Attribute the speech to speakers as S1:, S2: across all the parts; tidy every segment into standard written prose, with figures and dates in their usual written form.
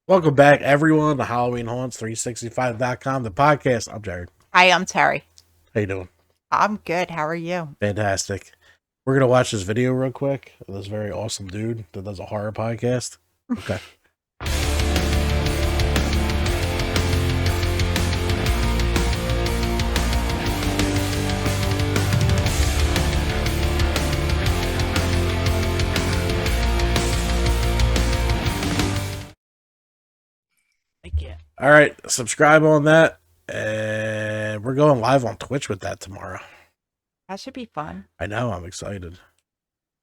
S1: Welcome back, everyone, to Halloween Haunts 365.com, the podcast. I'm Jared.
S2: Hi, I'm Terry.
S1: How you doing?
S2: I'm good. How are you?
S1: Fantastic. We're going to watch this video real quick of this very awesome dude that does a horror podcast. Okay. All right, subscribe on that, and we're going live on Twitch with that tomorrow.
S2: That should be fun.
S1: I know, I'm excited.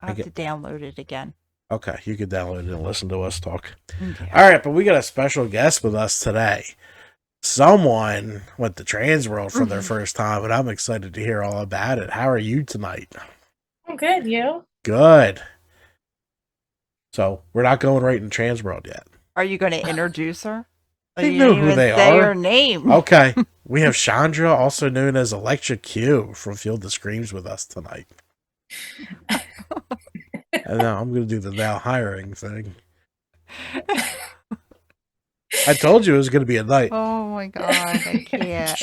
S2: I'll have to download it again.
S1: Okay, you can download it and listen to us talk.
S2: Okay.
S1: All right, but we got a special guest with us today. Someone went to Transworld for their first time, and I'm excited to hear all about it. How are you tonight?
S3: I'm good, you?
S1: Good. So, we're not going right in Transworld yet.
S2: Are you going to introduce her?
S1: They
S2: You
S1: know
S2: didn't
S1: who
S2: even
S1: they
S2: say
S1: are.
S2: her name.
S1: Okay. We have Chandra, also known as Elektra Q from Field of Screams with us tonight. And now I'm going to do the now hiring thing. I told you it was going to be a night.
S2: Oh my god, I can't.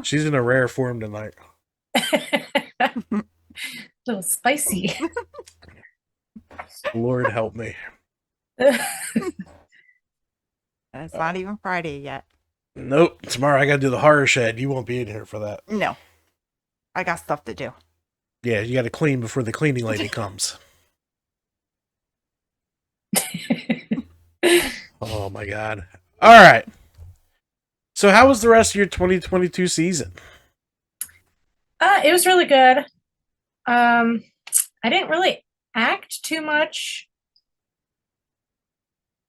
S1: She's in a rare form tonight.
S3: A little spicy.
S1: Lord help me.
S2: It's not even Friday yet.
S1: Nope. Tomorrow I got to do the horror shed. You won't be in here for that.
S2: No. I got stuff to do.
S1: Yeah, you got to clean before the cleaning lady comes. Oh my god. All right. So how was the rest of your 2022 season?
S3: It was really good. I didn't really act too much.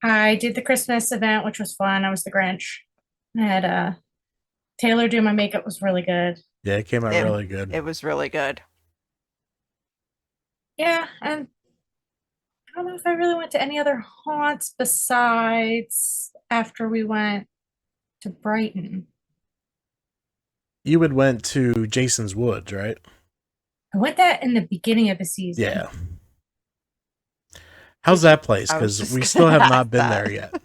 S3: I did the Christmas event, which was fun. I was the Grinch. I had Taylor do my makeup. Was really good.
S1: Yeah, it came out really good.
S2: It was really good.
S3: Yeah, and I don't know if I really went to any other haunts besides after we went to Brighton.
S1: You had went to Jason's Woods, right?
S3: I went that in the beginning of the season.
S1: Yeah. How's that place?
S2: I was
S1: Because
S2: just
S1: we still have
S2: gonna
S1: not
S2: ask
S1: been
S2: that.
S1: there yet.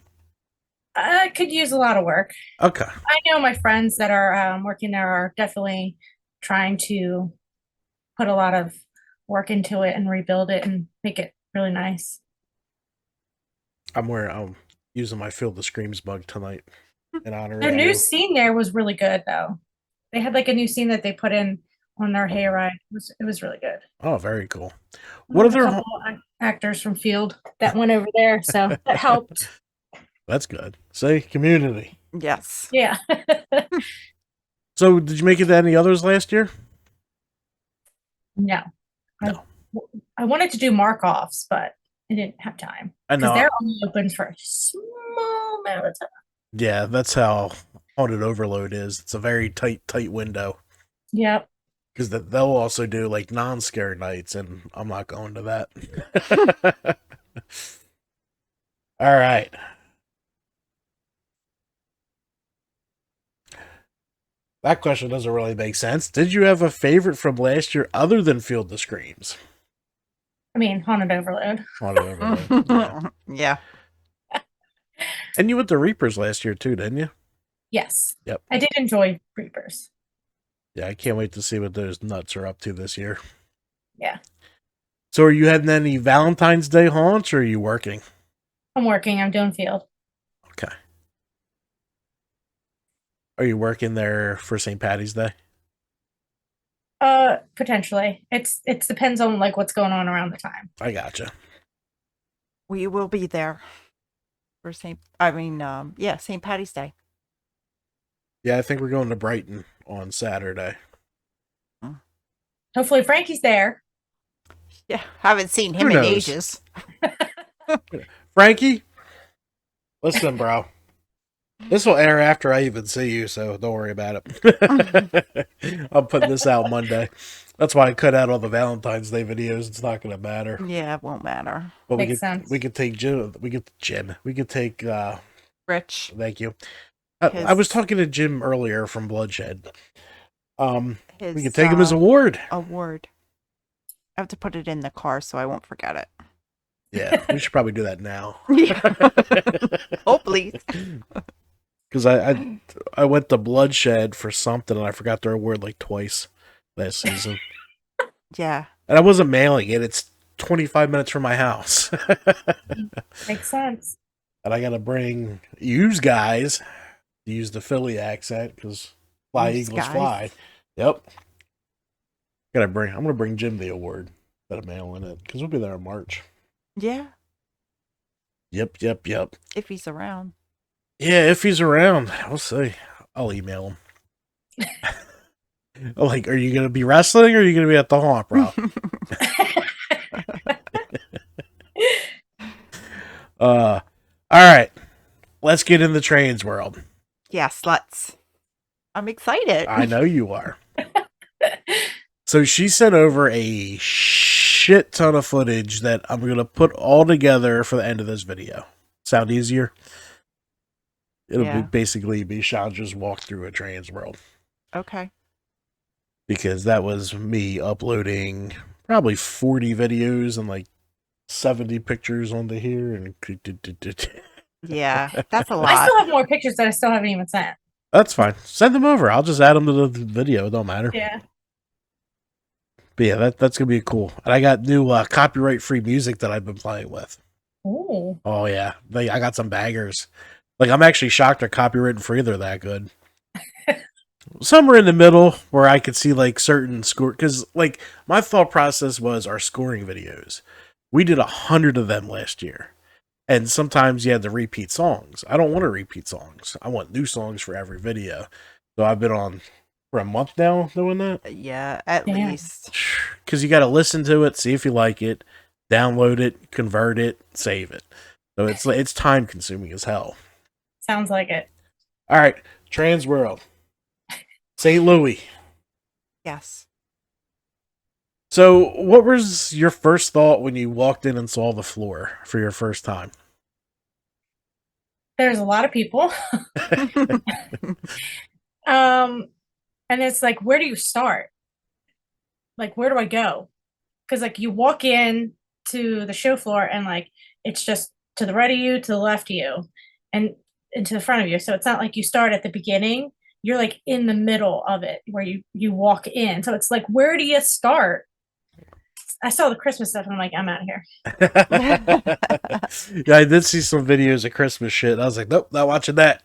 S3: I could use a lot of work.
S1: Okay.
S3: I know my friends that are working there are definitely trying to put a lot of work into it and rebuild it and make it really nice.
S1: I'm using my Field of Screams mug tonight in honor
S3: Their
S1: of
S3: new
S1: you.
S3: scene there was really good, though. They had like a new scene that they put in on their hayride. It was really good.
S1: Oh, very cool.
S3: What
S1: What
S3: a
S1: other?
S3: couple actors from Field that went over there, so that helped.
S1: That's good. See, community.
S2: Yes.
S3: Yeah.
S1: So, did you make it to any others last year?
S3: No.
S1: No.
S3: I wanted to do mark-offs, but I didn't have time.
S1: I know.
S3: Because they're only open for a small amount of time.
S1: Yeah, that's how Haunted Overload is. It's a very tight window.
S3: Yep.
S1: Because they'll also do like non-scare nights, and I'm not going to that. All right. That question doesn't really make sense. Did you have a favorite from last year other than Field of Screams?
S3: I mean, Haunted Overload.
S1: Haunted Overload. Yeah.
S2: Yeah.
S1: And you went to Reapers last year too, didn't you?
S3: Yes.
S1: Yep.
S3: I did enjoy Reapers.
S1: Yeah, I can't wait to see what those nuts are up to this year.
S3: Yeah.
S1: So are you heading any Valentine's Day haunts, or are you working?
S3: I'm working. I'm doing Field.
S1: Okay. Are you working there for St. Patty's Day?
S3: Potentially. It depends on like what's going on around the time.
S1: I gotcha.
S2: We will be there for St. Patty's Day.
S1: Yeah, I think we're going to Brighton on Saturday.
S3: Hopefully Frankie's there.
S2: Yeah. Haven't seen him
S1: Who
S2: in
S1: knows?
S2: ages.
S1: Frankie, listen, bro. This will air after I even see you, so don't worry about it. I'm putting this out Monday. That's why I cut out all the Valentine's Day videos. It's not going to matter.
S2: Yeah, it won't matter.
S1: But
S3: Makes sense.
S1: we could take Jim. We could take.
S2: Rich.
S1: Thank you. I was talking to Jim earlier from Bloodshed. We could take him as a ward.
S2: Award. I have to put it in the car so I won't forget it.
S1: Yeah, we should probably do that now.
S2: Yeah. Oh, please.
S1: Because I went to Bloodshed for something and I forgot their award like twice last season.
S2: Yeah.
S1: And I wasn't mailing it. It's 25 minutes from my house.
S3: Makes sense.
S1: And I got to bring you guys to use the Philly accent because fly
S2: Yous
S1: Eagles
S2: guys.
S1: fly. Yep. I'm going to bring Jim the award that I'm mailing it because we'll be there in March.
S2: Yeah.
S1: Yep.
S2: If he's around.
S1: Yeah, if he's around, we'll see. I'll email him. Like, are you going to be wrestling or are you going to be at the haunt, bro? All right. Let's get in the Transworld.
S2: Yes, let's. I'm excited.
S1: I know you are. So she sent over a shit ton of footage that I'm going to put all together for the end of this video. Sound easier? It'll
S2: Yeah.
S1: basically be Chandra's walk through a Transworld.
S2: Okay.
S1: Because that was me uploading probably 40 videos and like 70 pictures onto here. And
S2: Yeah, that's a
S3: I
S2: lot.
S3: still have more pictures that I still haven't even sent.
S1: that's fine. Send them over. I'll just add them to the video. It don't matter.
S3: Yeah.
S1: But yeah, that's going to be cool. And I got new copyright-free music that I've been playing with.
S3: Ooh.
S1: Oh, yeah. I got some bangers. Like, I'm actually shocked they're copyright free. They're that good. Somewhere in the middle where I could see, like, certain score. Because, like, my thought process was our scoring videos. We did 100 of them last year. And sometimes you had to repeat songs. I don't want to repeat songs. I want new songs for every video. So I've been on for a month now doing that.
S2: Yeah, at
S3: Damn.
S2: least.
S1: Because you got to listen to it, see if you like it, download it, convert it, save it. So it's time consuming as hell.
S3: Sounds like it.
S1: All right, Transworld, St. Louis.
S2: Yes.
S1: So, what was your first thought when you walked in and saw the floor for your first time?
S3: There's a lot of people. And it's like, where do you start? Like, where do I go? Because like you walk in to the show floor and like it's just to the right of you, to the left of you, and to the front of you. So it's not like you start at the beginning. You're like in the middle of it where you walk in. So it's like, where do you start? I saw the Christmas stuff and I'm like, I'm out of here.
S1: Yeah, I did see some videos of Christmas shit. I was like, nope, not watching that.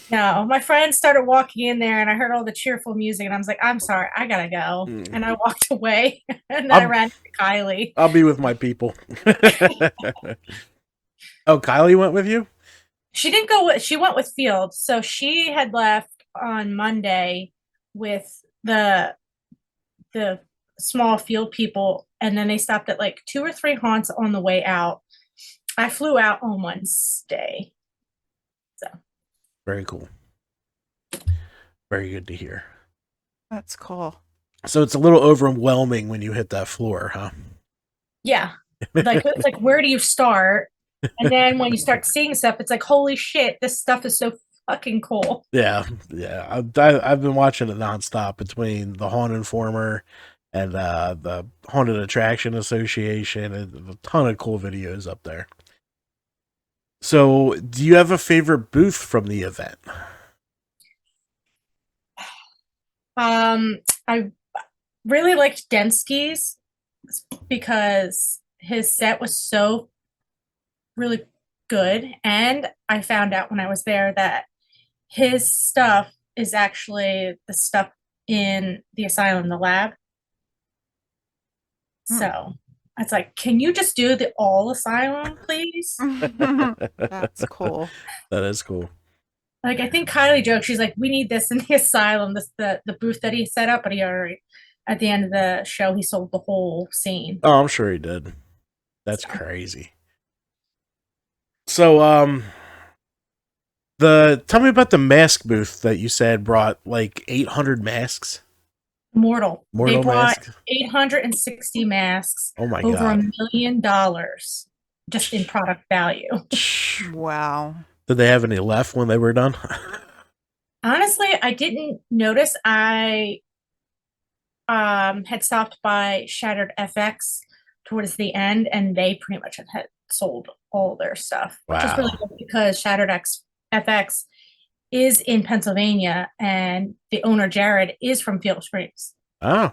S3: No, my friend started walking in there and I heard all the cheerful music and I was like, I'm sorry, I gotta go. And I walked away and then I ran to Kylie.
S1: I'll be with my people. Oh, Kylie went with you?
S3: She didn't go with, she went with Field. So she had left on Monday with the small Field people, and then they stopped at like 2 or 3 haunts on the way out. I flew out on Wednesday. So
S1: Very cool. Very good to hear.
S2: That's cool.
S1: So it's a little overwhelming when you hit that floor, huh?
S3: yeah. Like it's like, where do you start? And then when you start seeing stuff, it's like, holy shit, this stuff is so fucking cool.
S1: Yeah. I've been watching it nonstop between the Haunt Informer and the Haunted Attraction Association, and a ton of cool videos up there. So, do you have a favorite booth from the event?
S3: I really liked Densky's because his set was so really good, and I found out when I was there that his stuff is actually the stuff in the asylum, the lab. So it's like, can you just do the all asylum, please?
S2: That's cool.
S1: That is cool.
S3: Like, I think Kylie joked, she's like, we need this in the asylum, this the booth that he set up, but he already, at the end of the show, he sold the whole scene.
S1: Oh, I'm sure he did. That's crazy. So, tell me about the mask booth that you said brought like 800 masks.
S3: Mortal. They brought
S1: masks.
S3: 860 masks.
S1: Oh my
S3: over
S1: god!
S3: $1 million just in product value.
S2: Wow.
S1: Did they have any left when they were done?
S3: Honestly, I didn't notice. I had stopped by Shattered FX towards the end, and they pretty much had sold all their stuff, which is really
S1: Wow.
S3: good because Shattered FX is in Pennsylvania, and the owner Jared is from Field Springs.
S1: Oh,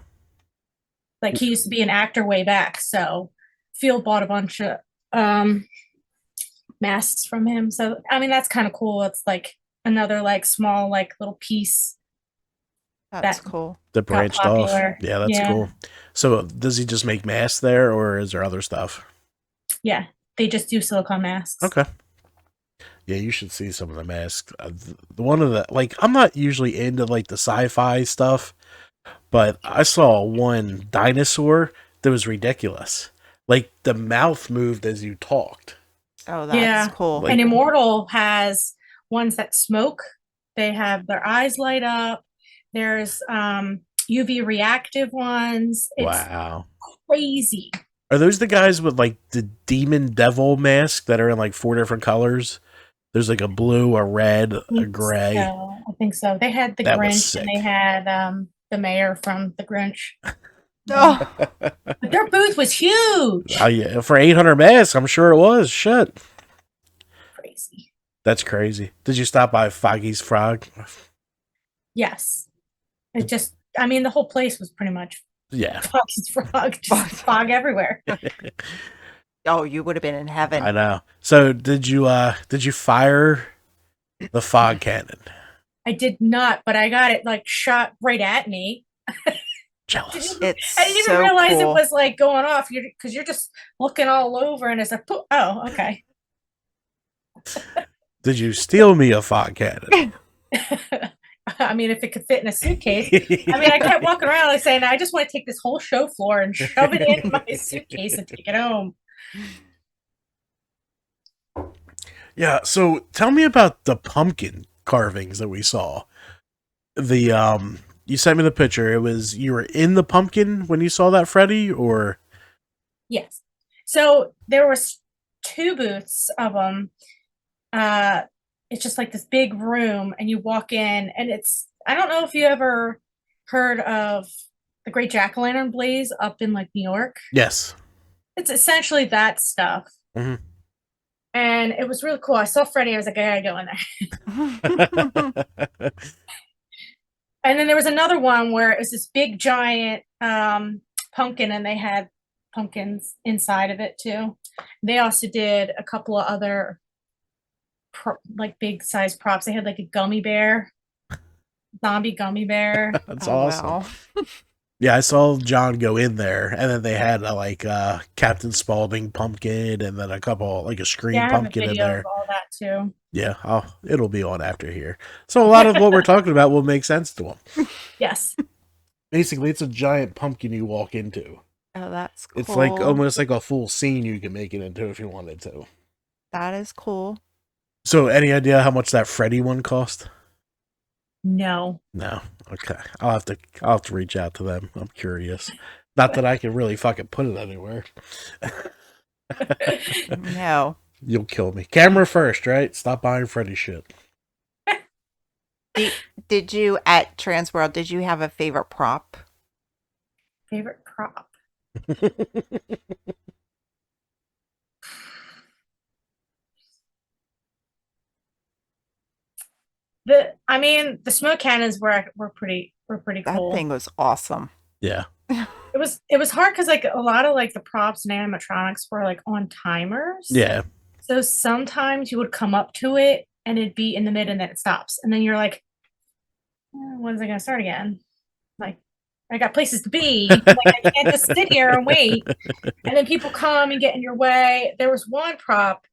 S3: Like he used to be an actor way back, so Field bought a bunch of um, masks from him. So I mean, that's kind of cool. It's like another like small like little piece
S2: That's
S3: that
S2: cool.
S1: that
S3: got
S1: branched off.
S3: popular.
S1: Yeah, that's
S3: Yeah,
S1: cool. So does he just make masks there, or is there other stuff?
S3: yeah. They just do silicone masks.
S1: Okay. Yeah, you should see some of the masks. One of the like, I'm not usually into like the sci-fi stuff, but I saw one dinosaur that was ridiculous. Like the mouth moved as you talked.
S2: Oh, that's
S3: Yeah.
S2: cool.
S1: Like-
S3: And Immortal has ones that smoke. They have their eyes light up. There's UV reactive ones. It's
S1: Wow.
S3: crazy.
S1: Are those the guys with like the demon devil mask that are in like 4 different colors? There's like a blue, a red, a gray.
S3: So, I think so. They had the
S1: That was
S3: Grinch
S1: sick.
S3: and they had the mayor from the Grinch.
S2: Oh,
S3: But their booth was huge.
S1: Oh, yeah, for 800 masks, I'm sure it was. Shit.
S3: Crazy.
S1: That's crazy. Did you stop by Foggy's Frog?
S3: Yes. It just, I mean, the whole place was pretty much
S1: Yeah.
S3: Fox's Frog, just fog everywhere.
S2: oh, you would have been in heaven.
S1: I know. So did you fire the fog cannon?
S3: I did not, but I got it like shot right at me.
S1: Jealous.
S2: It's
S3: I didn't even
S2: so
S3: realize it
S2: cool.
S3: was like going off. Because you're just looking all over, and it's like, oh, okay.
S1: Did you steal me a fog cannon?
S3: I mean, if it could fit in a suitcase. I mean, I kept walking around like saying, I just want to take this whole show floor and shove it in my suitcase and take it home.
S1: Yeah, so tell me about the pumpkin carvings that we saw. The you sent me the picture. It was you were in the pumpkin when you saw that Freddy, or
S3: Yes. So there was 2 booths of them. It's just like this big room, and you walk in, and it's, I don't know if you ever heard of the Great Jack-o'-lantern Blaze up in like New York.
S1: yes.
S3: It's essentially that stuff.
S1: Mhm.
S3: And it was really cool. I saw Freddy. I was like, I gotta go in there. And then there was another one where it was this big giant pumpkin, and they had pumpkins inside of it too. They also did a couple of other like big size props. They had like a gummy bear, zombie gummy bear.
S1: That's
S2: Oh,
S1: awesome.
S2: wow.
S1: Yeah, I saw John go in there, and then they had Captain Spaulding pumpkin, and then a couple like a screen
S3: Yeah, I have a
S1: pumpkin in
S3: video
S1: there.
S3: of all that too.
S1: Yeah, it'll be on after here. So a lot of what we're talking about will make sense to them.
S3: Yes.
S1: Basically, it's a giant pumpkin you walk into.
S2: Oh, that's cool.
S1: It's like almost like a full scene you can make it into if you wanted to.
S2: That is cool.
S1: So, any idea how much that Freddy one cost?
S3: No.
S1: No. Okay, I'll have to reach out to them. I'm curious. Not that I can really fucking put it anywhere.
S2: No.
S1: You'll kill me. Camera first, right? Stop buying Freddy shit.
S2: Did you, at Transworld, did you have a favorite prop?
S3: Favorite prop. The smoke cannons were pretty
S2: That
S3: cool.
S2: thing was awesome.
S1: Yeah.
S3: It was hard because like a lot of like the props and animatronics were like on timers.
S1: Yeah.
S3: So sometimes you would come up to it and it'd be in the mid and then it stops. And then you're like, when is it gonna start again? Like, I got places to be. Like, I can't just sit here and wait. And then people come and get in your way. There was one prop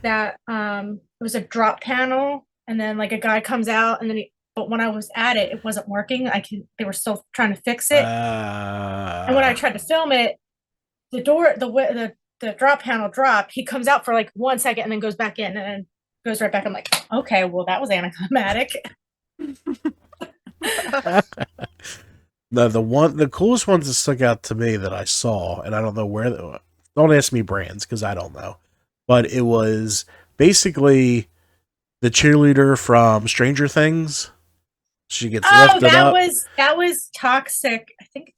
S3: that it was a drop panel, and then like a guy comes out, and then but when I was at it, it wasn't working. They were still trying to fix it. And when I tried to film it, the drop panel dropped. He comes out for like 1 second and then goes back in and then goes right back. I'm like, okay, well that was anticlimactic.
S1: No, the coolest ones that stuck out to me that I saw, and I don't know where. Don't ask me brands because I don't know. But it was basically the cheerleader from Stranger Things. She gets lifted up.
S3: That was toxic. I think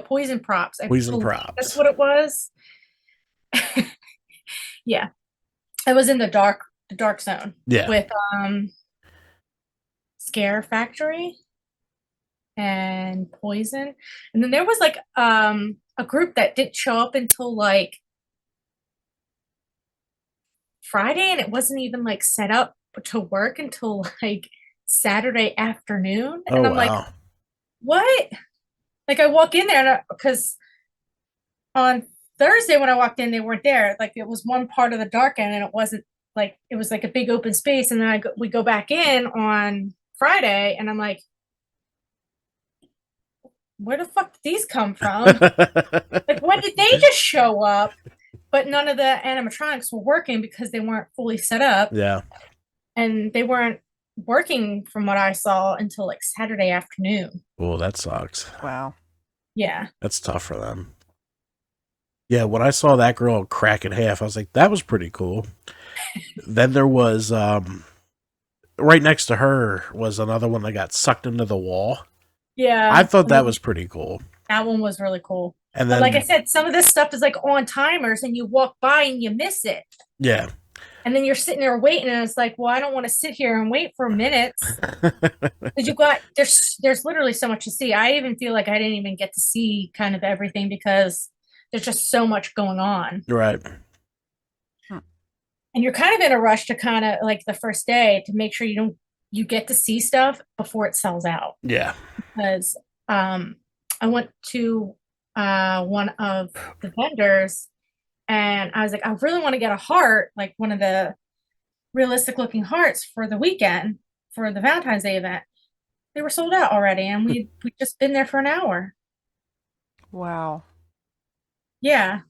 S3: Poison Props.
S1: Poison Props.
S3: That's what it was. Yeah. It was in the dark zone
S1: Yeah.
S3: with Scare Factory and Poison. And then there was like a group that didn't show up until like Friday, and it wasn't even like set up to work until like Saturday afternoon.
S1: Oh
S3: And I'm like,
S1: wow.
S3: what? Like I walk in there because on Thursday when I walked in, they weren't there. Like it was one part of the dark end, and it wasn't like it was like a big open space. And then we go back in on Friday, and I'm like, where the fuck did these come from? Like when did they just show up? But none of the animatronics were working because they weren't fully set up,
S1: Yeah.
S3: and they weren't working from what I saw until like Saturday afternoon.
S1: Oh, that sucks.
S2: Wow.
S3: Yeah.
S1: That's tough for them. Yeah, when I saw that girl crack in half, I was like, that was pretty cool. Then there was right next to her was another one that got sucked into the wall.
S3: Yeah.
S1: I thought that was pretty cool.
S3: That one was really cool.
S1: And
S3: But
S1: then,
S3: like I said, some of this stuff is like on timers, and you walk by and you miss it.
S1: yeah.
S3: And then you're sitting there waiting, and it's like, well, I don't want to sit here and wait for minutes. Because you got there's literally so much to see. I even feel like I didn't even get to see kind of everything because there's just so much going on.
S1: Right.
S3: And you're kind of in a rush to kind of like the first day to make sure you get to see stuff before it sells out.
S1: Yeah.
S3: Because I went to one of the vendors, and I was like, I really want to get a heart, like one of the realistic looking hearts for the weekend for the Valentine's Day event. They were sold out already, and we just been there for an hour.
S2: Wow.
S3: Yeah,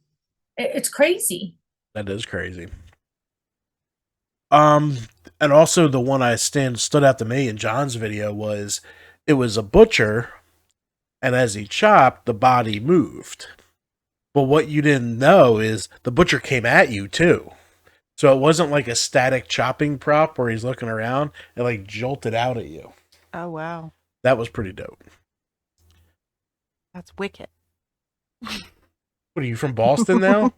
S3: it's crazy.
S1: That is crazy. And also the one I stood out to me in John's video was it was a butcher, and as he chopped, the body moved. But what you didn't know is the butcher came at you too. So it wasn't like a static chopping prop where he's looking around. It like jolted out at you.
S2: Oh, wow.
S1: That was pretty dope.
S2: That's wicked.
S1: What are you from Boston now?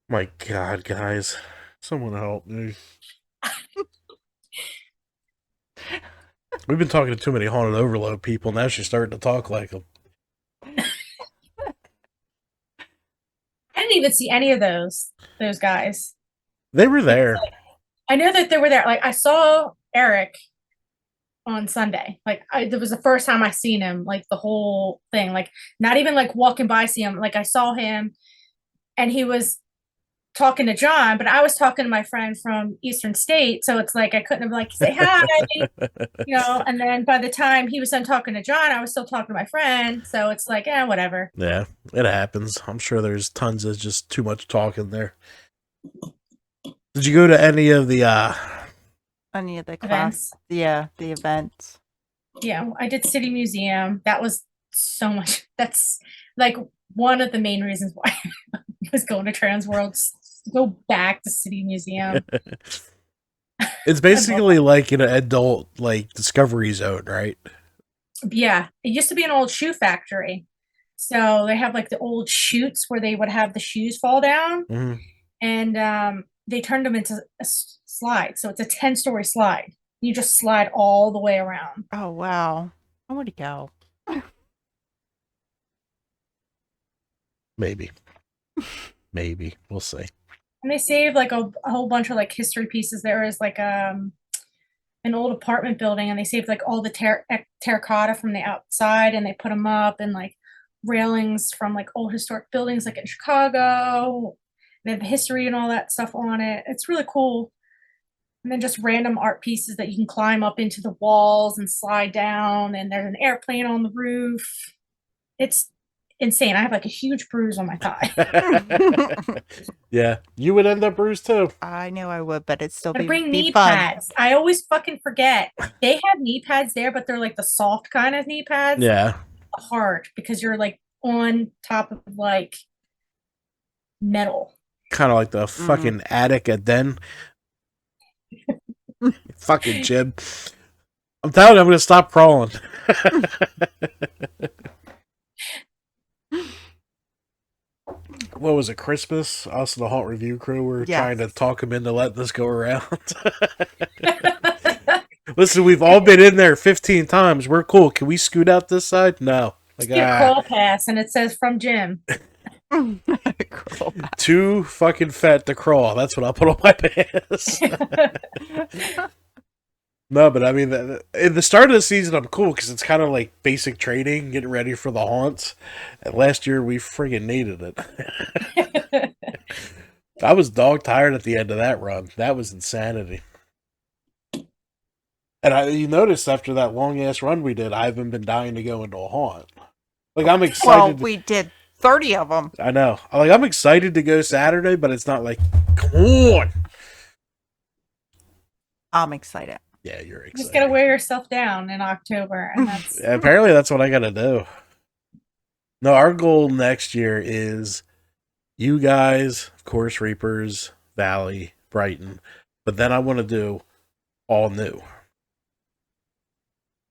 S1: My God, guys. Someone help me. We've been talking to too many haunted overload people. Now she's starting to talk like them.
S3: I didn't even see any of those guys.
S1: They were there.
S3: I know that they were there. Like I saw Eric on Sunday. Like that was the first time I seen him. Like the whole thing. Like not even like walking by, see him. Like I saw him, and he was talking to John, but I was talking to my friend from Eastern State, so it's like I couldn't have like say hi, And then by the time he was done talking to John, I was still talking to my friend, so it's like, whatever.
S1: Yeah, it happens. I'm sure there's tons of just too much talking there. Did you go to any of the
S2: class? Yeah, the events.
S3: Yeah, I did City Museum. That was so much. That's like one of the main reasons why I was going to Transworld. Go back to City Museum.
S1: It's basically like an adult like Discovery Zone, right?
S3: Yeah, it used to be an old shoe factory. So they have like the old chutes where they would have the shoes fall down.
S1: Mm-hmm.
S3: And they turned them into a slide. So it's a 10-story slide. You just slide all the way around.
S2: Oh, wow. I want to go.
S1: Maybe. Maybe. We'll see.
S3: And they saved like a whole bunch of like history pieces. There is like an old apartment building, and they saved like all the terracotta from the outside, and they put them up, and like railings from like old historic buildings like in Chicago. They have history and all that stuff on it. It's really cool. And then just random art pieces that you can climb up into the walls and slide down, and there's an airplane on the roof. It's insane. I have like a huge bruise on my thigh.
S1: Yeah, you would end up bruised too.
S2: I know I would, but it's still
S3: But
S2: be
S3: bring knee
S2: fun.
S3: pads. I always fucking forget. They have knee pads there, but they're like the soft kind of knee pads.
S1: Yeah.
S3: Hard because you're like on top of like metal.
S1: Kind of like the fucking attic at Den. Fucking Jim. I'm telling you, I'm going to stop crawling. what was it, Christmas? Us and the Haunt Review crew were
S2: Yes.
S1: trying to talk him into letting this go around. Listen, we've all been in there 15 times. We're cool. Can we scoot out this side? No. Like,
S3: Get a crawl pass, and it says from Jim.
S1: too fucking fat to crawl. That's what I'll put on my pass. No, but I mean, in the start of the season, I'm cool because it's kind of like basic training, getting ready for the haunts. And last year, we friggin' needed it. I was dog tired at the end of that run. That was insanity. And you notice after that long ass run we did, I haven't been dying to go into a haunt. Like, I'm excited.
S2: Well, we did 30 of them.
S1: I know. Like, I'm excited to go Saturday, but it's not like, come on.
S2: I'm excited.
S1: Yeah, you're excited.
S3: You just gotta wear yourself down in October, and that's
S1: Apparently that's what I gotta do. No, our goal next year is you guys, of course, Reapers, Valley, Brighton, but then I want to do all new.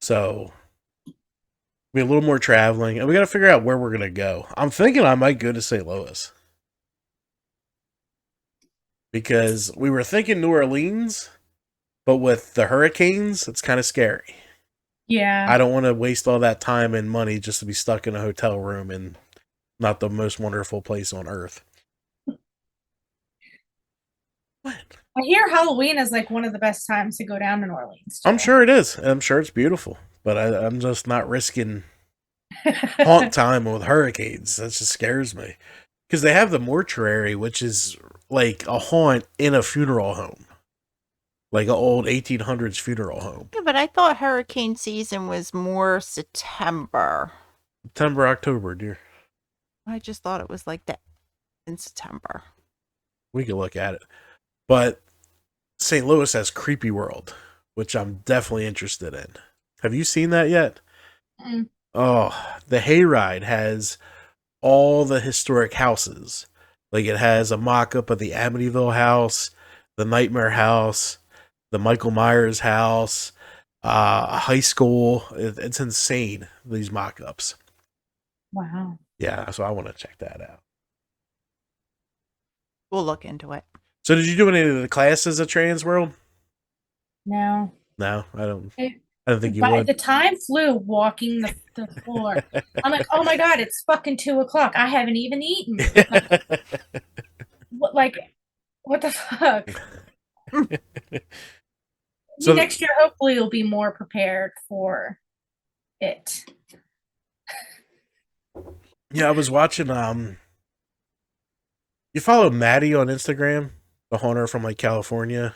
S1: So be a little more traveling, and we got to figure out where we're gonna go. I'm thinking I might go to St. Louis because we were thinking New Orleans, but with the hurricanes, it's kind of scary.
S3: yeah.
S1: I don't want to waste all that time and money just to be stuck in a hotel room and not the most wonderful place on earth. What?
S3: I hear Halloween is like one of the best times to go down to New Orleans.
S1: I'm sure it is. I'm sure it's beautiful, but I'm just not risking haunt time with hurricanes. That just scares me. Because they have the mortuary, which is like a haunt in a funeral home. Like an old 1800s funeral home.
S2: Yeah, but I thought hurricane season was more September.
S1: September, October, dear.
S2: I just thought it was like that in September.
S1: We could look at it. But St. Louis has Creepy World, which I'm definitely interested in. Have you seen that yet?
S3: Mm.
S1: Oh, the Hayride has all the historic houses. Like, it has a mock-up of the Amityville house, the Nightmare house, the Michael Myers house, a high school. It's insane, these mock-ups.
S3: Wow.
S1: Yeah, so I want to check that out.
S2: We'll look into it.
S1: So did you do any of the classes at Transworld?
S3: No.
S1: No, I don't think you
S3: But
S1: would.
S3: the time flew walking the floor. I'm like, oh my god, it's fucking 2:00. I haven't even eaten. What the fuck?
S1: So
S3: next year, hopefully, you'll be more prepared for it.
S1: Yeah, I was watching. You follow Maddie on Instagram, the haunter from like California.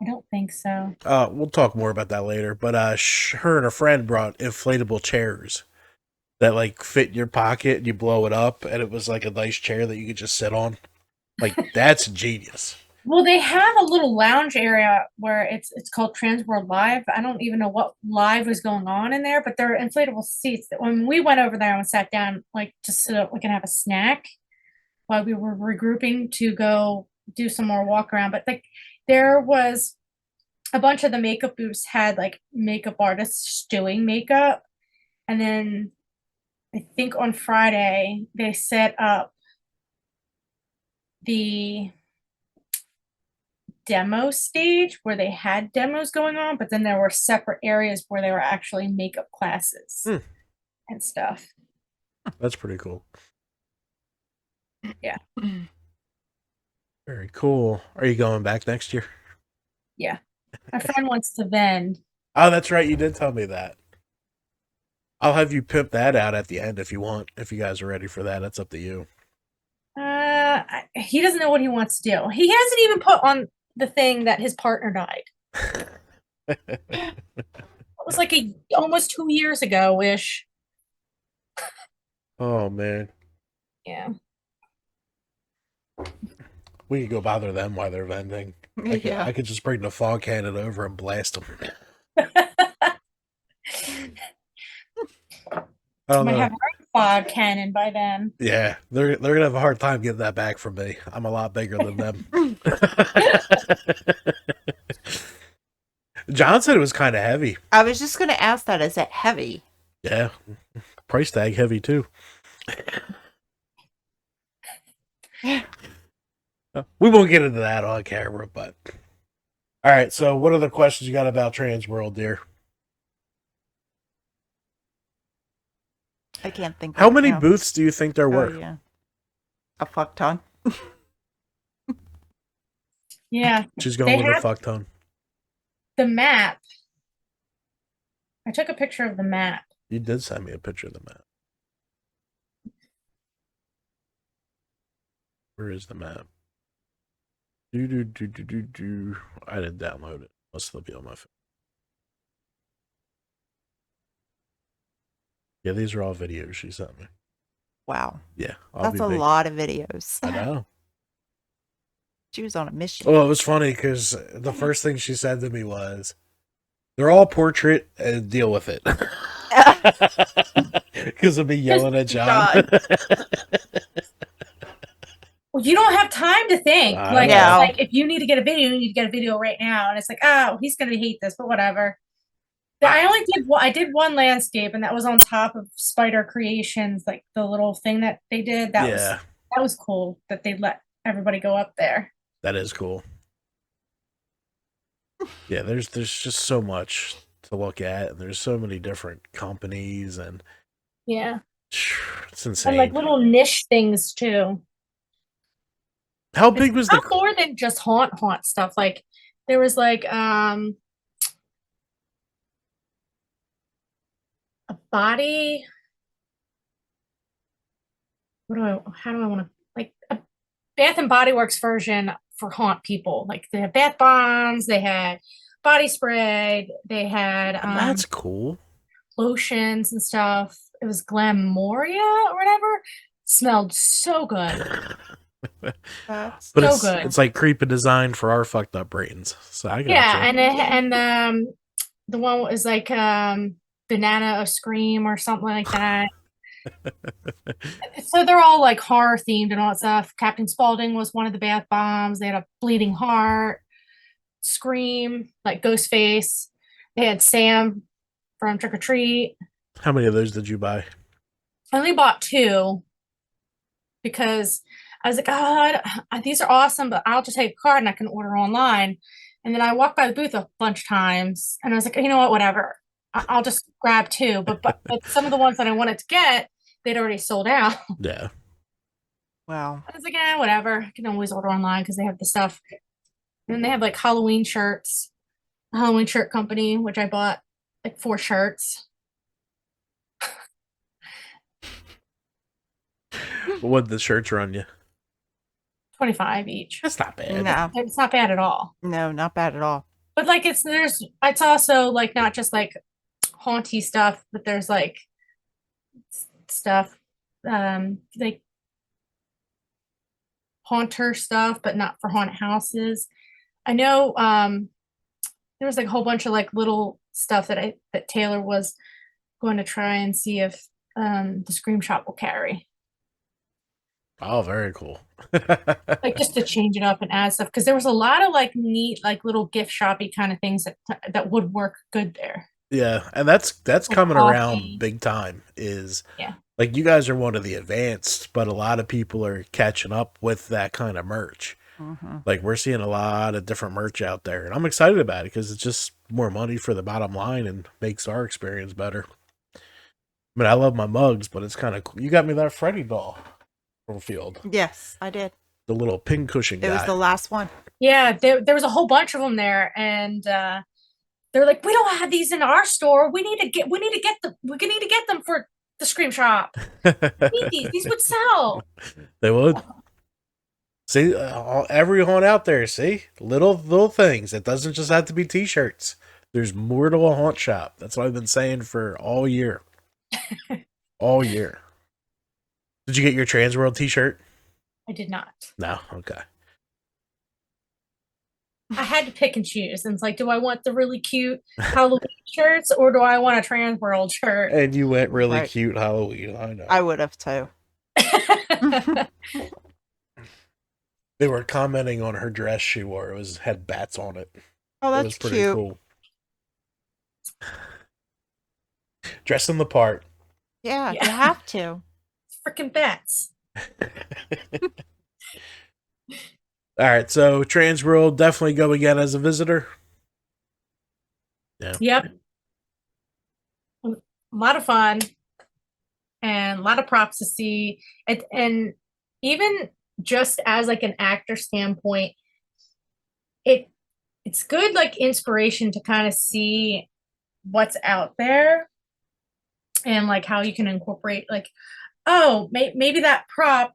S3: I don't think so.
S1: We'll talk more about that later. But her and her friend brought inflatable chairs that like fit in your pocket and you blow it up, and it was like a nice chair that you could just sit on. Like, that's genius.
S3: Well, they have a little lounge area where it's called Transworld Live. I don't even know what live was going on in there, but there are inflatable seats that when we went over there and sat down, like just so that we can have a snack while we were regrouping to go do some more walk around. But like there was a bunch of the makeup booths had like makeup artists doing makeup. And then I think on Friday they set up the demo stage where they had demos going on, but then there were separate areas where there were actually makeup classes and stuff.
S1: That's pretty cool.
S3: Yeah.
S1: Very cool. Are you going back next year?
S3: Yeah. My friend wants to vend.
S1: Oh, that's right. You did tell me that. I'll have you pimp that out at the end if you want. If you guys are ready for that, that's up to you.
S3: He doesn't know what he wants to do. He hasn't even put on the thing that his partner died. It was like almost 2 years ago ish.
S1: Oh man.
S3: Yeah.
S1: We could go bother them while they're vending.
S2: Yeah.
S1: I could just bring the fog cannon over and blast them. I don't
S3: Might
S1: know.
S3: have our own fog cannon by then.
S1: Yeah, they're gonna have a hard time getting that back from me. I'm a lot bigger than them. John said it was kind of heavy.
S2: I was just going to ask that. Is it heavy?
S1: Yeah, price tag heavy too. We won't get into that on camera, but all right. So, what other questions you got about Transworld, dear?
S2: I can't think.
S1: How
S2: right
S1: many
S2: now.
S1: booths do you think there
S2: Oh
S1: were?
S2: yeah, a fuck ton.
S3: Yeah,
S1: She's going
S3: they
S1: with a
S3: had
S1: fuck ton.
S3: the map. I took a picture of the map.
S1: You did send me a picture of the map. Where is the map? Do. I didn't download it. Must still be on my phone. Yeah, these are all videos she sent me.
S2: Wow,
S1: Yeah,
S2: that's a lot of videos.
S1: I know.
S2: She was on a mission.
S1: Well, it was funny because the first thing she said to me was, "They're all portrait and deal with it." Because of me yelling at John.
S3: Well, you don't have time to think.
S1: I
S3: Like,
S1: know.
S3: it's like if you need to get a video, you need to get a video right now. And it's like, oh, he's gonna hate this, but whatever. I did one landscape, and that was on top of Spider Creations, like the little thing that they did. That was cool that they let everybody go up there.
S1: That is cool. Yeah, there's just so much to look at, and there's so many different companies, and
S3: Yeah,
S1: it's insane.
S3: and like little niche things too.
S1: How big was
S3: not more than just haunt stuff. Like there was like a body. How do I want to like a Bath and Body Works version for haunt people? Like they had bath bombs, they had body spray, they had
S1: that's cool.
S3: Lotions and stuff. It was Glamoria or whatever. Smelled so good.
S1: But
S3: so good.
S1: It's like creepy design for our fucked up brains. So I got
S3: and the one was like Banana of Scream or something like that. So they're all like horror themed and all that stuff. Captain Spaulding was one of the bath bombs. They had a bleeding heart, Scream, like Ghostface. They had Sam from Trick or Treat.
S1: How many of those did you buy?
S3: I only bought 2 because I was like, oh, these are awesome, but I'll just take a card and I can order online. And then I walked by the booth a bunch of times and I was like, you know what, whatever. I'll just grab 2. But some of the ones that I wanted to get, they'd already sold out.
S1: Yeah.
S2: Wow.
S3: I was like, whatever. I can always order online because they have the stuff. And then they have like Halloween shirts, a Halloween shirt company, which I bought like 4 shirts.
S1: What did the shirts run you?
S3: 25 each.
S1: That's not bad.
S2: No,
S3: It's not bad at all.
S2: no, not bad at all.
S3: But like it's also like not just like haunty stuff, but there's like stuff like haunter stuff, but not for haunted houses. I know there was like a whole bunch of like little stuff that Taylor was going to try and see if the Scream Shop will carry.
S1: Oh, very cool.
S3: Like just to change it up and add stuff because there was a lot of like neat like little gift shoppy kind of things that would work good there.
S1: Yeah, and that's coming around big time. Like you guys are one of the advanced, but a lot of people are catching up with that kind of merch.
S2: Mm-hmm.
S1: Like we're seeing a lot of different merch out there, and I'm excited about it because it's just more money for the bottom line and makes our experience better. I mean, I love my mugs, but it's kind of cool. You got me that Freddy doll from Field.
S2: Yes, I did.
S1: The little pincushion guy.
S2: It was the last one.
S3: Yeah, there was a whole bunch of them there, and they're like, we don't have these in our store. We need to get them for the Scream Shop. We need these would sell.
S1: They would. See, every haunt out there. See, little things. It doesn't just have to be T-shirts. There's more to a haunt shop. That's what I've been saying for all year. All year. Did you get your Transworld T-shirt?
S3: I did not.
S1: No. Okay.
S3: I had to pick and choose. And it's like, do I want the really cute Halloween shirts or do I want a Transworld shirt?
S1: And you went really cute Halloween. I know.
S2: I would have too.
S1: They were commenting on her dress she wore. It had bats on it.
S2: Oh, that's
S1: it was pretty
S2: cute.
S1: Cool. Dressing the part.
S2: Yeah, you have to.
S3: Freaking bats.
S1: All right, so Transworld, definitely go again as a visitor. Yeah.
S3: Yep. A lot of fun and a lot of props to see. And even just as like an actor standpoint, it it's good like inspiration to kind of see what's out there and like how you can incorporate like, oh, maybe that prop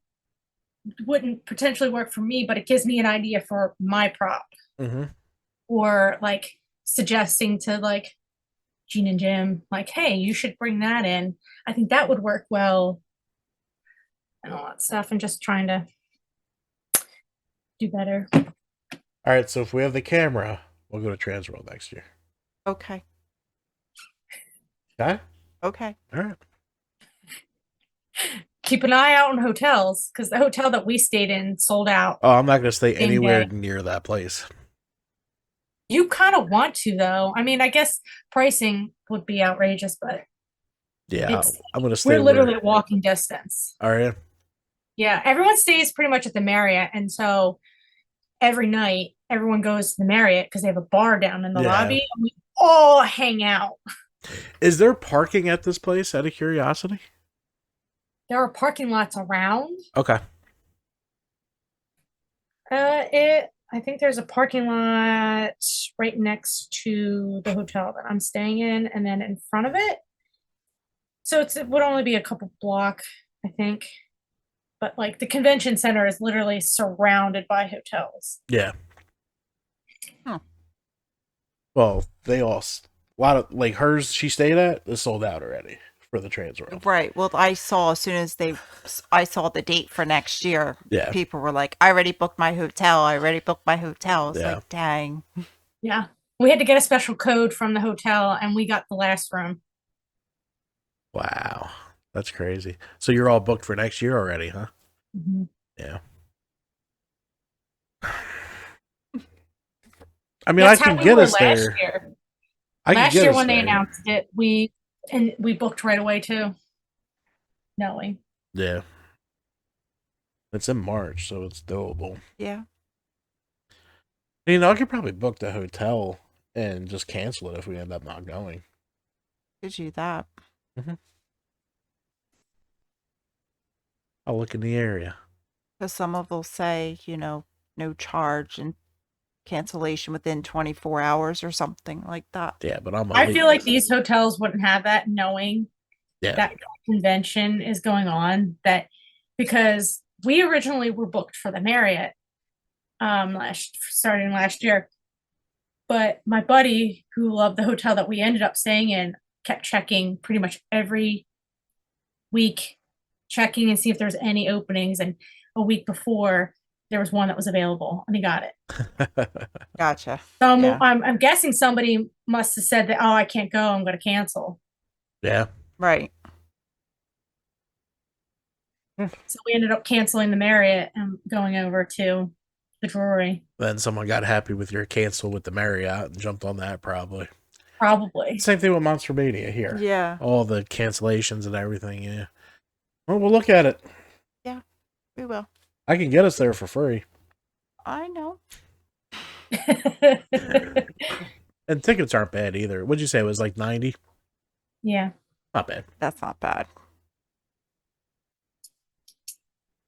S3: wouldn't potentially work for me, but it gives me an idea for my prop.
S1: Mm-hmm.
S3: Or like suggesting to like Gene and Jim, like, hey, you should bring that in. I think that would work well, and all that stuff, and just trying to do better.
S1: All right, so if we have the camera, we'll go to Transworld next year.
S2: Okay.
S1: Okay?
S2: Okay.
S1: All right.
S3: Keep an eye out on hotels because the hotel that we stayed in sold out.
S1: Oh, I'm not going to stay
S3: Same
S1: anywhere
S3: day.
S1: near that place.
S3: You kind of want to, though. I mean, I guess pricing would be outrageous, but
S1: Yeah,
S3: it's
S1: I'm going to stay
S3: we're literally
S1: where.
S3: walking distance.
S1: All right.
S3: Yeah, everyone stays pretty much at the Marriott, and so every night everyone goes to the Marriott because they have a bar down in the
S1: Yeah.
S3: lobby, and we all hang out.
S1: Is there parking at this place out of curiosity?
S3: There are parking lots around.
S1: Okay.
S3: I think there's a parking lot right next to the hotel that I'm staying in, and then in front of it. So it would only be a couple block, I think. But like the convention center is literally surrounded by hotels.
S1: Yeah.
S2: Huh.
S1: Well, they all, a lot of, like hers she stayed at, is sold out already for the Transworld.
S2: Right. Well, I saw as soon as I saw the date for next year,
S1: Yeah.
S2: people were like, I already booked my hotel. I already booked my hotel. It's
S1: Yeah.
S2: like, dang.
S3: Yeah. We had to get a special code from the hotel and we got the last room.
S1: Wow. That's crazy. So you're all booked for next year already, huh?
S3: Mm-hmm.
S1: Yeah. I mean,
S3: That's
S1: I
S3: how
S1: can
S3: we
S1: get
S3: were
S1: us there.
S3: year.
S1: I can
S3: Last
S1: get
S3: year
S1: us
S3: when they
S1: there.
S3: announced it, we booked right away too. Knowing.
S1: Yeah. It's in March, so it's doable.
S2: Yeah.
S1: You know, I could probably book the hotel and just cancel it if we end up not going.
S2: Could do that.
S1: I'll look in the area.
S2: Because some of them say, no charge and cancellation within 24 hours or something like that.
S1: Yeah, but I'm.
S3: I feel like these hotels wouldn't have that knowing
S1: Yeah.
S3: that convention is going on. That because we originally were booked for the Marriott starting last year. But my buddy who loved the hotel that we ended up staying in kept checking pretty much every week, checking and see if there's any openings. And a week before, there was one that was available, and he got it.
S2: Gotcha.
S3: So
S2: Yeah.
S3: I'm guessing somebody must have said that, oh, I can't go, I'm going to cancel.
S1: Yeah.
S2: Right.
S3: So we ended up canceling the Marriott and going over to the Drury.
S1: Then someone got happy with your cancel with the Marriott and jumped on that, probably.
S3: Probably.
S1: Same thing with Monster Mania here.
S2: Yeah.
S1: All the cancellations and everything, yeah. Well, we'll look at it.
S2: Yeah, we will.
S1: I can get us there for free.
S2: I know.
S1: And tickets aren't bad either. What'd you say? It was like 90?
S3: Yeah.
S1: Not bad.
S2: That's not bad.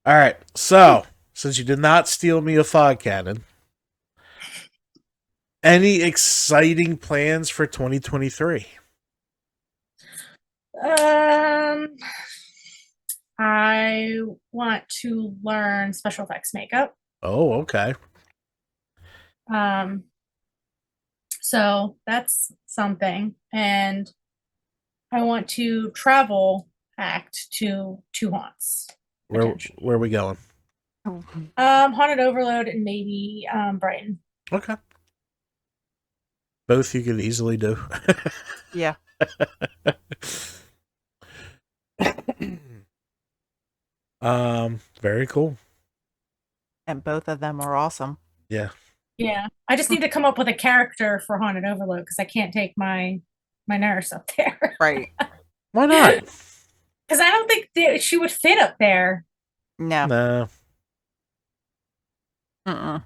S1: All right. So, since you did not steal me a fog cannon, any exciting plans for 2023?
S3: I want to learn special effects makeup.
S1: Oh, okay.
S3: So that's something. And I want to travel act to two haunts.
S1: Where are we going?
S3: Haunted Overload and maybe Brighton.
S1: Okay. Both you could easily do.
S2: Yeah.
S1: Very cool.
S2: And both of them are awesome.
S1: Yeah.
S3: Yeah. I just need to come up with a character for Haunted Overload because I can't take my nurse up there.
S2: Right.
S1: Why not?
S3: Because I don't think she would fit up there.
S2: No.
S1: No.
S2: Mm-mm.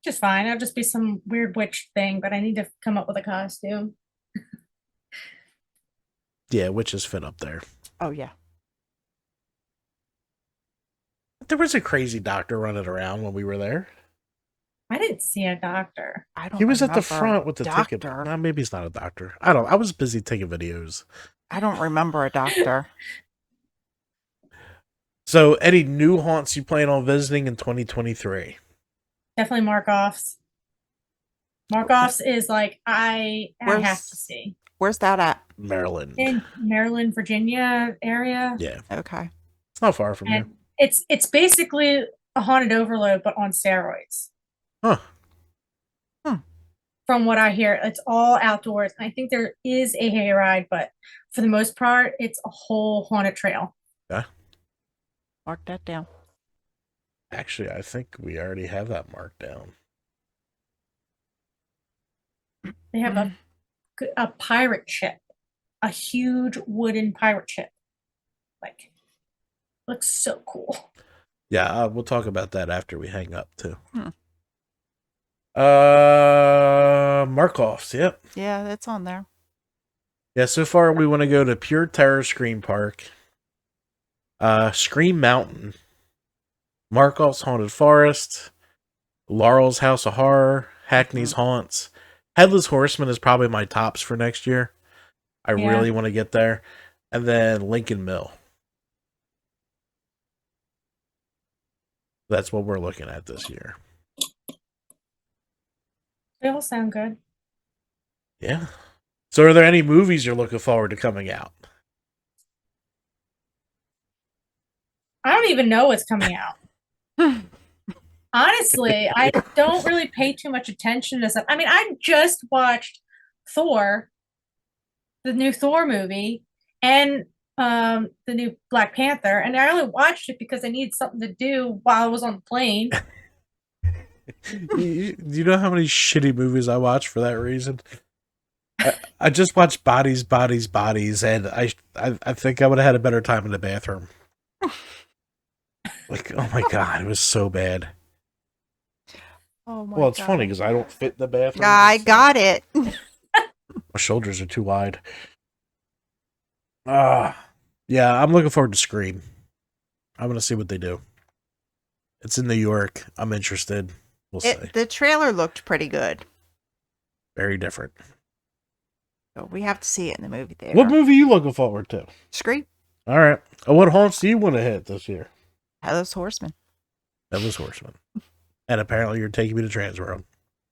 S3: Just fine. I'll just be some weird witch thing, but I need to come up with a costume.
S1: Yeah, witches fit up there.
S2: Oh yeah.
S1: There was a crazy doctor running around when we were there.
S3: I didn't see a doctor.
S2: I don't.
S1: He was at the
S2: remember a
S1: front with the ticket.
S2: doctor.
S1: No, maybe he's not a doctor. I don't. I was busy taking videos.
S2: I don't remember a doctor.
S1: So, any new haunts you plan on visiting in 2023?
S3: Definitely Markoff's. Markoff's is like I have to see.
S2: Where's that at?
S1: Maryland.
S3: In Maryland, Virginia area.
S1: Yeah,
S2: Okay.
S1: it's not far from here.
S3: And it's basically a haunted overload, but on steroids.
S1: Huh.
S3: From what I hear, it's all outdoors. I think there is a hayride, but for the most part, it's a whole haunted trail.
S1: Yeah.
S2: Mark that down.
S1: Actually, I think we already have that marked down.
S3: They have a pirate ship, a huge wooden pirate ship. Like, looks so cool.
S1: Yeah, we'll talk about that after we hang up too. Markoff's, yep.
S2: Yeah, that's on there.
S1: Yeah, so far we want to go to Pure Terror Scream Park, Scream Mountain, Markoff's Haunted Forest, Laurel's House of Horror, Hackney's Haunts. Headless Horseman is probably my tops for next year. I really want to get there. And then Lincoln Mill. That's what we're looking at this year.
S3: They all sound good.
S1: Yeah. So are there any movies you're looking forward to coming out?
S3: I don't even know what's coming out. Honestly, I don't really pay too much attention to stuff. I mean, I just watched Thor, the new Thor movie, and the new Black Panther, and I only watched it because I needed something to do while I was on the plane.
S1: You know how many shitty movies I watch for that reason? I just watched Bodies, and I think I would have had a better time in the bathroom. Like, oh my god, it was so bad.
S2: Oh my
S1: Well, it's
S2: God.
S1: funny because I don't fit in the bathroom.
S2: I got it.
S1: My shoulders are too wide. Yeah, I'm looking forward to Scream. I'm gonna see what they do. It's in New York. I'm interested. We'll see.
S2: The trailer looked pretty good.
S1: Very different.
S2: So we have to see it in the movie theater.
S1: What movie are you looking forward to?
S2: Scream.
S1: All right. What haunts do you want to hit this year?
S2: Headless Horseman.
S1: Headless Horseman. And apparently you're taking me to Transworld.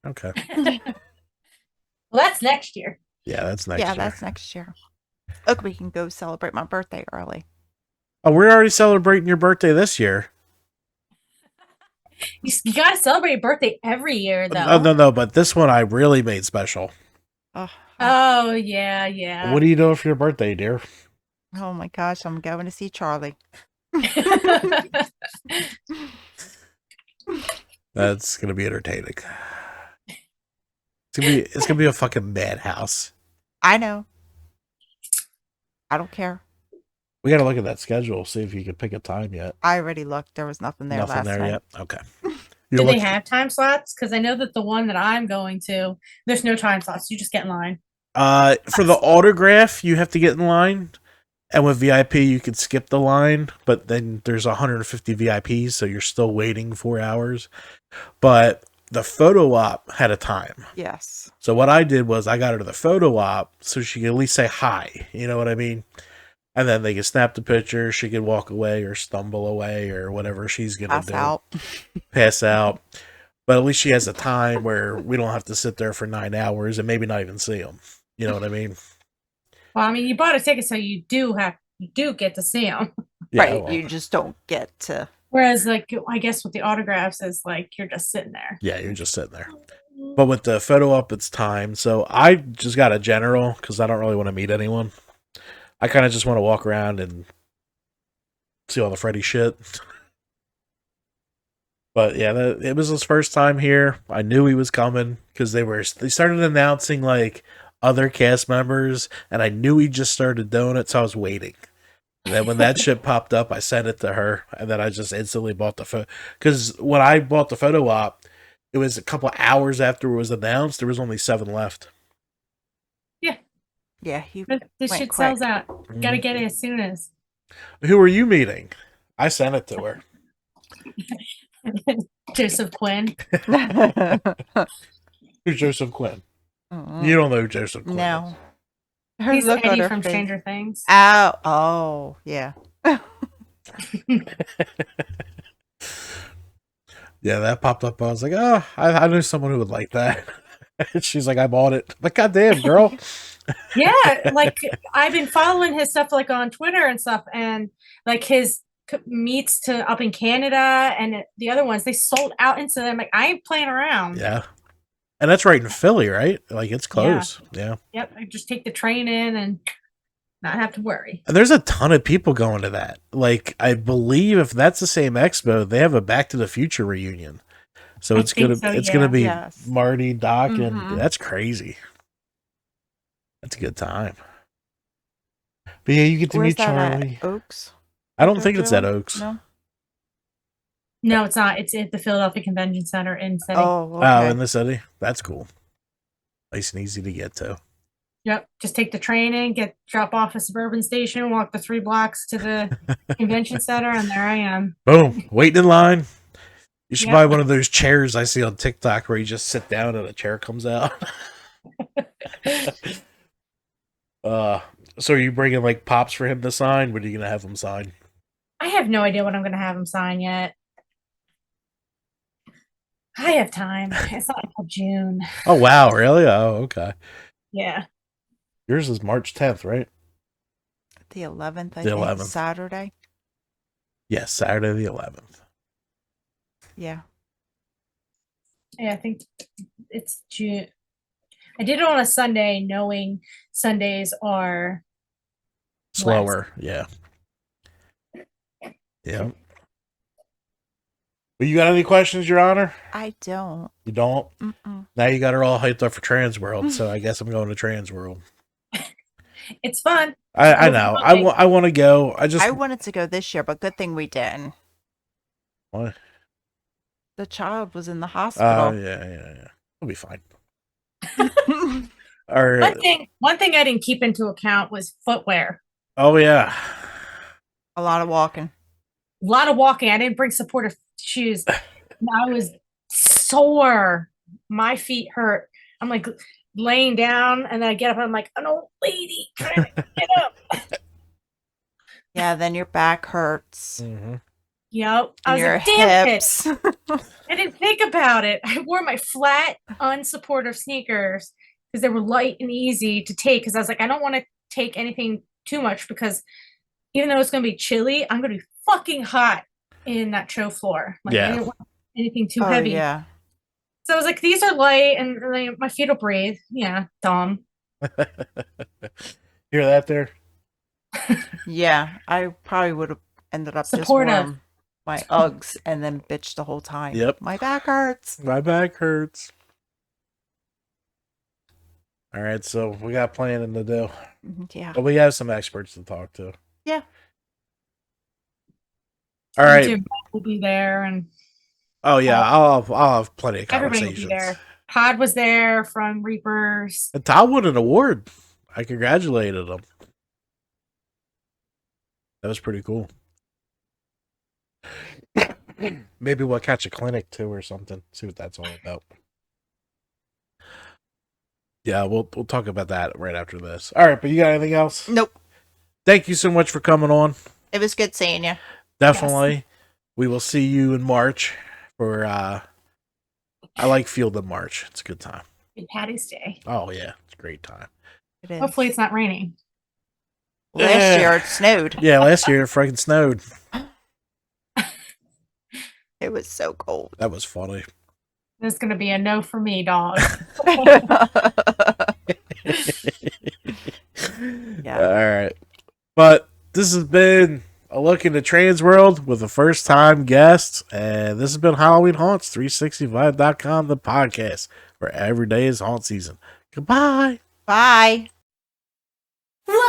S1: Okay.
S3: Well, that's next year.
S1: Yeah, that's next year.
S2: That's next year. Look, we can go celebrate my birthday early.
S1: Oh, we're already celebrating your birthday this year.
S3: You gotta celebrate your birthday every year, though.
S1: No, but this one I really made special.
S3: Oh, yeah.
S1: What are you doing for your birthday, dear?
S2: Oh my gosh, I'm going to see Charlie.
S1: That's gonna be entertaining. It's gonna be a fucking madhouse.
S2: I know. I don't care.
S1: We gotta look at that schedule, see if you can pick a time yet.
S2: I already looked. There was nothing there
S1: Nothing
S2: last
S1: there
S2: night.
S1: yet? Okay.
S3: Do they have time slots? Because I know that the one that I'm going to, there's no time slots. You just get in line.
S1: For the autograph, you have to get in line. And with VIP, you could skip the line, but then there's 150 VIPs, so you're still waiting 4 hours. But the photo op had a time.
S2: Yes.
S1: So what I did was I got her to the photo op so she could at least say hi. You know what I mean? And then they could snap the picture. She could walk away or stumble away or whatever she's going to do. Pass out. But at least she has a time where we don't have to sit there for 9 hours and maybe not even see them. You know what I mean?
S3: Well, I mean, you bought a ticket, so you do get to see them.
S1: Yeah,
S2: Right.
S1: well,
S2: You just don't get to.
S3: Whereas, like, I guess with the autographs is like you're just sitting there.
S1: yeah, you're just sitting there. But with the photo op, it's time. So I just got a general because I don't really want to meet anyone. I kind of just want to walk around and see all the Freddy shit. But yeah, it was his first time here. I knew he was coming because they started announcing like other cast members, and I knew he just started doing it, so I was waiting. And then when that shit popped up, I sent it to her, and then I just instantly bought the photo. Because when I bought the photo op, it was a couple hours after it was announced. There was only 7 left.
S2: Yeah, he
S3: This
S2: went
S3: shit
S2: quick.
S3: sells out. Gotta get it as soon as.
S1: Who are you meeting? I sent it to her.
S3: Joseph Quinn.
S1: Who's Joseph Quinn?
S2: Mm-mm.
S1: You don't know who Joseph Quinn is.
S2: No. Her
S3: He's
S2: look on
S3: Eddie
S2: her
S3: from
S2: face.
S3: Stranger Things.
S2: Oh, yeah.
S1: Yeah, that popped up. I was like, oh, I knew someone who would like that. She's like, I bought it. I'm like, goddamn, girl.
S3: Yeah, like I've been following his stuff like on Twitter and stuff, and like his meets to up in Canada and the other ones, they sold out instantly. I'm like, I ain't playing around.
S1: Yeah. And that's right in Philly, right? Like, it's close. Yeah.
S3: Yep, I just take the train in and not have to worry.
S1: And there's a ton of people going to that. Like, I believe if that's the same expo, they have a Back to the Future reunion. So
S3: I
S1: it's
S3: think
S1: gonna
S3: so,
S1: it's
S3: yeah.
S1: gonna be
S2: Yes.
S1: Marty, Doc,
S2: Mhm.
S1: and that's crazy. That's a good time. But yeah, you get to
S2: Where's
S1: meet
S2: that
S1: Charlie.
S2: at? Oaks?
S1: I don't
S2: They're
S1: think it's at
S2: doing?
S1: Oaks.
S2: No.
S3: No, it's not. It's at the Philadelphia Convention Center in City.
S2: Oh,
S1: Oh,
S2: okay.
S1: in the city? That's cool. Nice and easy to get to.
S3: Yep, just take the train in, drop off at Suburban Station, walk the 3 blocks to the convention center, and there I am.
S1: Boom. Waiting in line. You should
S3: Yep.
S1: buy one of those chairs I see on TikTok where you just sit down and a chair comes out. So are you bringing like pops for him to sign? What are you gonna have him sign?
S3: I have no idea what I'm going to have him sign yet. I have time. It's not until June.
S1: Oh wow, really? Oh, okay.
S3: Yeah.
S1: Yours is March 10th, right?
S2: The 11th, I
S1: The
S2: think.
S1: 11th.
S2: Saturday.
S1: Yes, Saturday the 11th.
S2: Yeah.
S3: Yeah, I think it's June. I did it on a Sunday, knowing Sundays are
S1: Slower, yeah. Yeah. Well, you got any questions, Your Honor?
S2: I don't.
S1: You don't?
S2: Mm-mm.
S1: Now you got her all hyped up for Transworld, so I guess I'm going to Transworld.
S3: It's fun.
S1: I know. I want to go.
S2: I wanted to go this year, but good thing we didn't.
S1: What?
S2: The child was in the
S1: Oh,
S2: hospital.
S1: yeah. We'll be fine. Or,
S3: One thing I didn't keep into account was footwear.
S1: oh, yeah.
S2: A lot of walking.
S3: A lot of walking. I didn't bring supportive shoes. And I was sore. My feet hurt. I'm like laying down, and then I get up and I'm like an old lady trying to get up.
S2: Yeah, then your back hurts.
S1: Mm-hmm.
S3: Yep. I
S2: And
S3: was
S2: your
S3: like, damn it.
S2: hips.
S3: I didn't think about it. I wore my flat, unsupportive sneakers because they were light and easy to take. Because I was like, I don't want to take anything too much because even though it's going to be chilly, I'm going to be fucking hot in that show floor. Like,
S1: Yeah.
S3: I didn't want anything too
S2: Oh,
S3: heavy.
S2: yeah.
S3: So I was like, these are light and like, my feet will breathe. Yeah, dumb.
S1: Hear that there?
S2: Yeah, I probably would have ended up just
S3: Supportive.
S2: wearing my Uggs and then bitch the whole time.
S1: Yep.
S2: My back hurts.
S1: My back hurts. All right, so we got planning to do.
S2: Yeah.
S1: But we have some experts to talk to.
S2: Yeah.
S1: All right.
S3: YouTube will be there, and
S1: Oh yeah, I'll have plenty of
S3: everybody will
S1: conversations.
S3: be there. Pod was there from Reapers.
S1: And Todd won an award. I congratulated him. That was pretty cool. Maybe we'll catch a clinic too or something. See what that's all about. Yeah, we'll talk about that right after this. All right, but you got anything else?
S2: Nope.
S1: Thank you so much for coming on.
S2: It was good seeing you.
S1: Definitely. Yes. We will see you in March for I like Field in March. It's a good time.
S3: And Patty's Day.
S1: Oh yeah, it's a great time.
S2: It is.
S3: Hopefully it's not raining.
S2: Last year it snowed.
S1: Yeah, last year it freaking snowed.
S2: It was so cold.
S1: That was funny.
S3: There's going to be a no for me, dog.
S2: Yeah.
S1: All right. But this has been a look into Transworld with a first time guest. And this has been Halloween Haunts 365.com, the podcast where every day is haunt season. Goodbye.
S2: Bye.
S4: Whoa!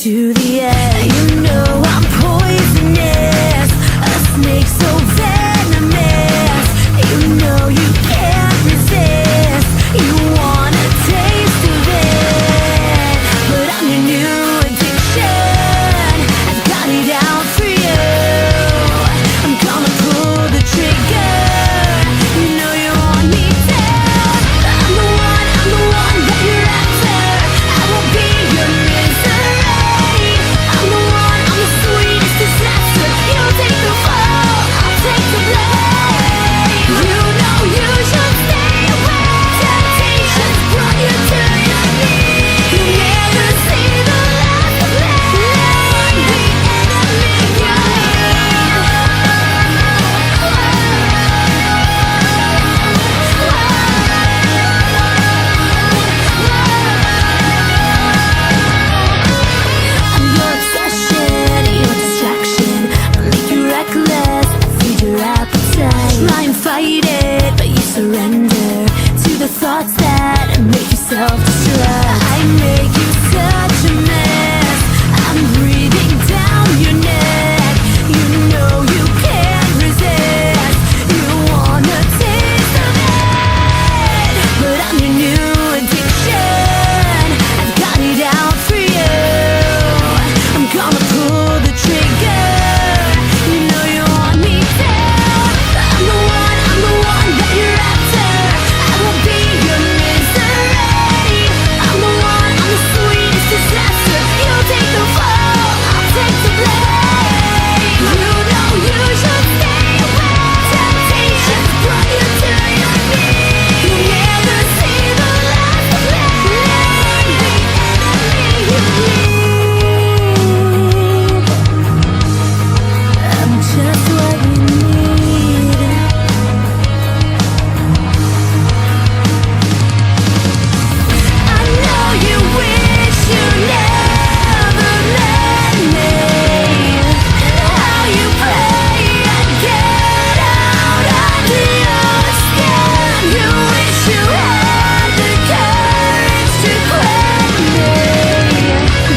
S4: to the edge. You know I'm poisonous, a snake so venomous. You know you can't resist, you wanna taste of it. But I'm your new addiction, I've got it out for you. I'm gonna pull the trigger, you know you want me to. I'm the one that you're after. I will be your misery. I'm the one, I'm the sweetest disaster. You'll take the fall, I'll take the blame. You know you should stay away. Temptations brought you to your knees. You'll never see the last of me. The enemy you I'm your obsession, your distraction. I'll make you reckless, feed your appetite. Try and fight it, but you surrender to the thoughts that make you self-destruct. I make you such a mess, I'm breathing down your neck. You know you can't resist, you wanna taste of it. But I'm your new addiction, I've got it out for you. I'm gonna pull the trigger, you know you want me to. I'm the one that you're after. I will be your misery. I'm the one, I'm the sweetest disaster. You'll take the fall, I'll take the blame. You know you should stay away. Temptations brought you to your knees. You'll never see the last of me. The enemy you need. I'm just what you need. I know you wish you never met me. How you play and get out under your skin. You wish you had the courage to claim me.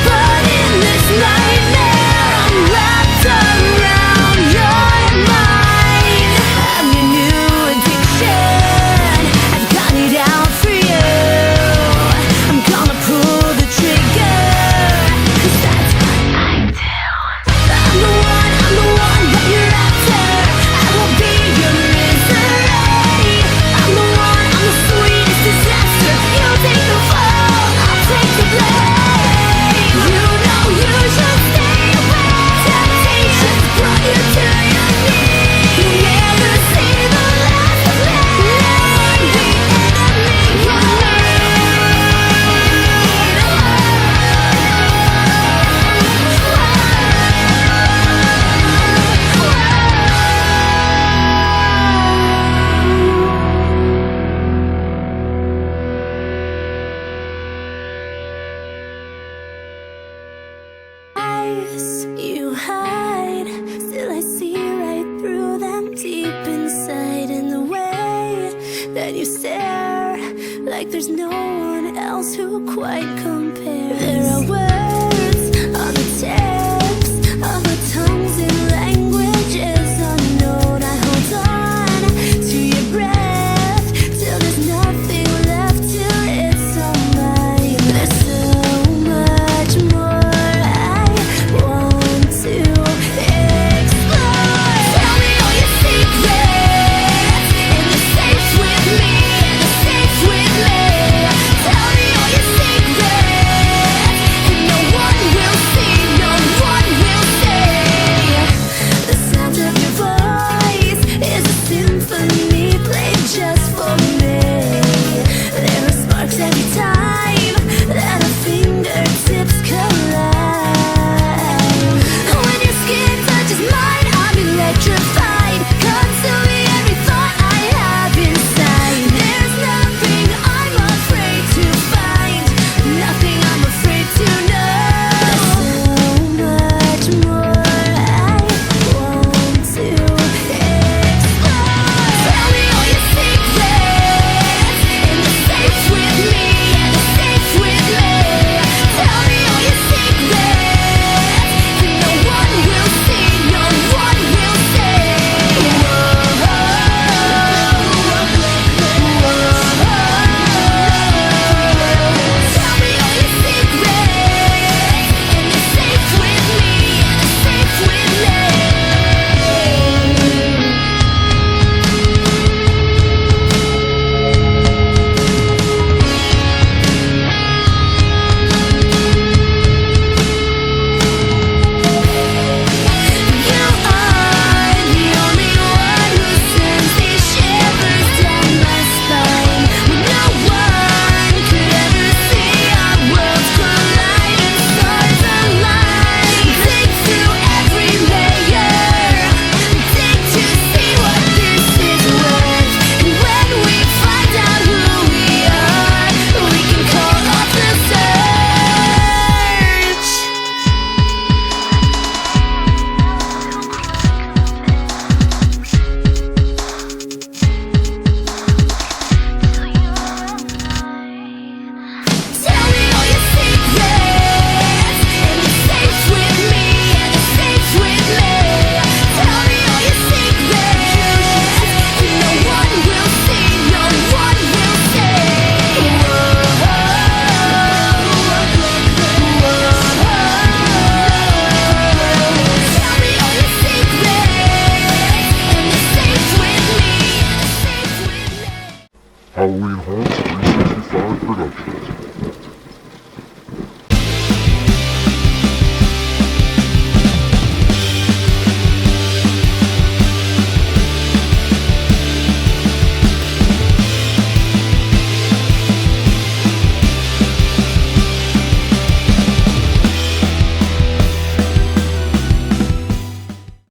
S4: But in this nightmare, I'm wrapped around your mind. I'm your new addiction, I've got it out for you. I'm gonna pull the trigger, 'cause that's what I do. I'm the one that you're after. I will be your misery. I'm the one, I'm the sweetest disaster. You'll take the fall, I'll take the blame. You know you should stay away. Temptations brought you to your knees. You'll never see the last of me. The enemy you eyes you hide, still I see right through them deep inside. And the way that you stare, like there's no one else who quite compares. There are words on the tips of our tongues in languages unknown. I hold on to your breath till there's nothing left, till it's all mine. There's so much more I want to explore. Tell me all your secrets, and you're safe with me, and you're safe with me. Tell me all your secrets, and
S5: Halloween Haunts 365 Productions.